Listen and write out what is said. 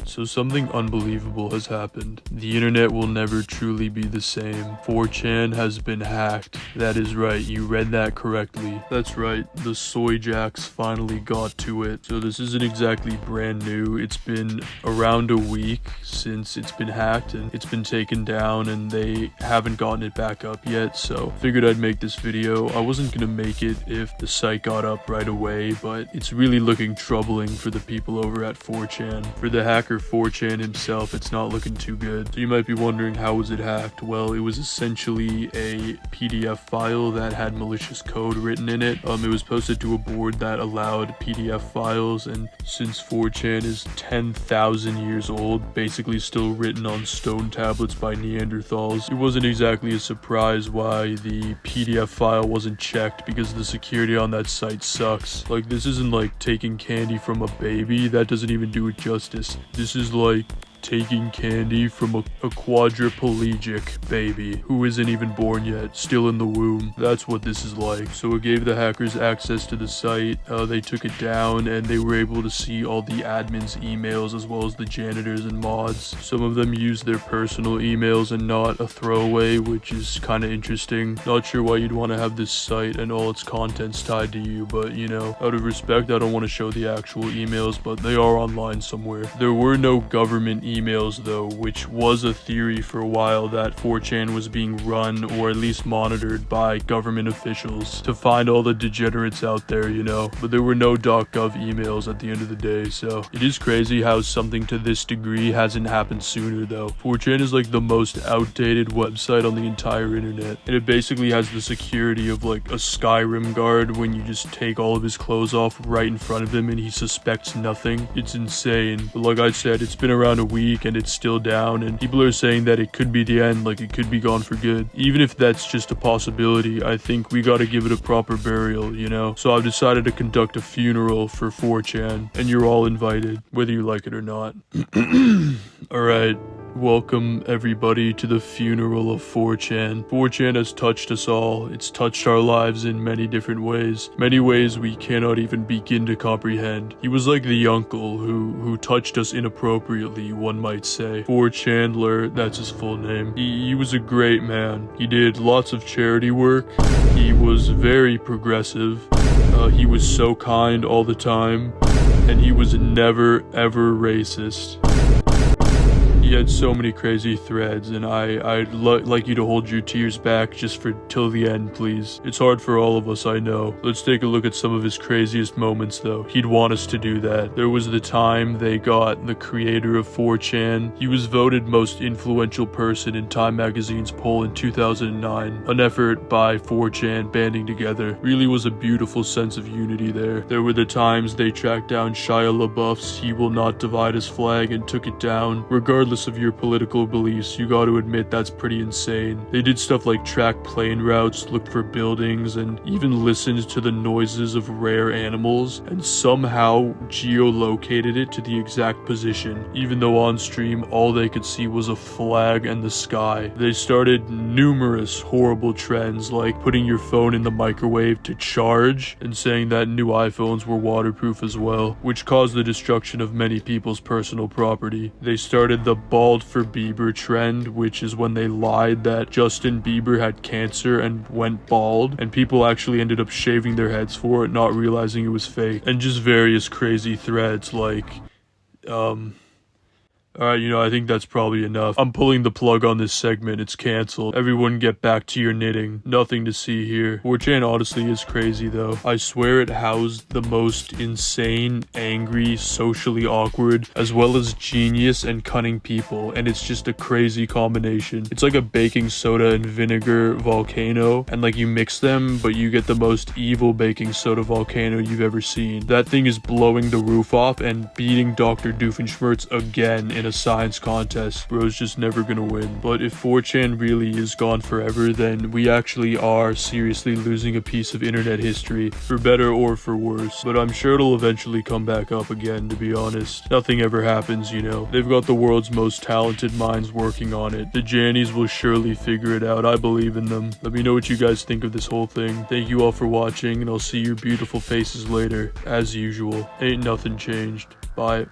So something unbelievable has happened. The internet will never truly be the same. 4chan has been hacked. That is right, you read that correctly. That's right, the soy jacks finally got to it. So this isn't exactly brand new. It's been around a week since it's been hacked and it's been taken down and they haven't gotten it back up yet. So figured I'd make this video. I wasn't gonna make it if the site got up right away, but it's really looking troubling for the people over at 4chan. For the hacker 4chan himself, it's not looking too good. So you might be wondering, how was it hacked? Well, it was essentially a PDF file that had malicious code written in it. It was posted to a board that allowed PDF files, and since 4chan is 10,000 years old, basically still written on stone tablets by Neanderthals, it wasn't exactly a surprise why the PDF file wasn't checked, because the security on that site sucks. Like, this isn't like taking candy from a baby. That doesn't even do it justice. This is like taking candy from a quadriplegic baby who isn't even born yet, still in the womb. That's what this is like. So it gave the hackers access to the site. They took it down and they were able to see all the admins' emails as well as the janitors and mods. Some of them used their personal emails and not a throwaway, which is kind of interesting. Not sure why you'd want to have this site and all its contents tied to you, but you know, out of respect, I don't want to show the actual emails, but they are online somewhere. There were no government emails though, which was a theory for a while, that 4chan was being run or at least monitored by government officials to find all the degenerates out there, you know, but there were no .gov emails at the end of the day. So it is crazy how something to this degree hasn't happened sooner though. 4chan is like the most outdated website on the entire internet, and it basically has the security of like a Skyrim guard when you just take all of his clothes off right in front of him and he suspects nothing. It's insane. But like I said, it's been around a week and it's still down, and people are saying that it could be the end, like it could be gone for good. Even if that's just a possibility, I think we gotta give it a proper burial, you know? So I've decided to conduct a funeral for 4chan, and you're all invited, whether you like it or not. Alright. Welcome everybody to the funeral of 4chan. 4chan has touched us all. It's touched our lives in many different ways. Many ways we cannot even begin to comprehend. He was like the uncle who touched us inappropriately, one might say. 4chandler, that's his full name. He was a great man. He did lots of charity work. He was very progressive. He was so kind all the time. And he was never ever racist. He had so many crazy threads, and I'd like you to hold your tears back just for till the end, please. It's hard for all of us, I know. Let's take a look at some of his craziest moments, though. He'd want us to do that. There was the time they got the creator of 4chan. He was voted most influential person in Time Magazine's poll in 2009. An effort by 4chan banding together. Really was a beautiful sense of unity there. There were the times they tracked down Shia LaBeouf's "He Will Not Divide Us" flag and took it down. Regardless of your political beliefs, you gotta admit that's pretty insane. They did stuff like track plane routes, looked for buildings, and even listened to the noises of rare animals, and somehow geolocated it to the exact position, even though on stream all they could see was a flag and the sky. They started numerous horrible trends, like putting your phone in the microwave to charge, and saying that new iPhones were waterproof as well, which caused the destruction of many people's personal property. They started the bald for Bieber trend, which is when they lied that Justin Bieber had cancer and went bald, and people actually ended up shaving their heads for it, not realizing it was fake. And just various crazy threads like, alright, you know, I think that's probably enough. I'm pulling the plug on this segment. It's canceled. Everyone get back to your knitting. Nothing to see here. 4chan honestly is crazy though. I swear it housed the most insane, angry, socially awkward, as well as genius and cunning people, and it's just a crazy combination. It's like a baking soda and vinegar volcano, and like you mix them, but you get the most evil baking soda volcano you've ever seen. That thing is blowing the roof off and beating Dr. Doofenshmirtz again in a science contest. Bro's just never gonna win. But if 4chan really is gone forever, then we actually are seriously losing a piece of internet history, for better or for worse. But I'm sure it'll eventually come back up again, to be honest. Nothing ever happens, you know. They've got the world's most talented minds working on it. The Jannies will surely figure it out. I believe in them. Let me know what you guys think of this whole thing. Thank you all for watching, and I'll see your beautiful faces later, as usual. Ain't nothing changed. Bye.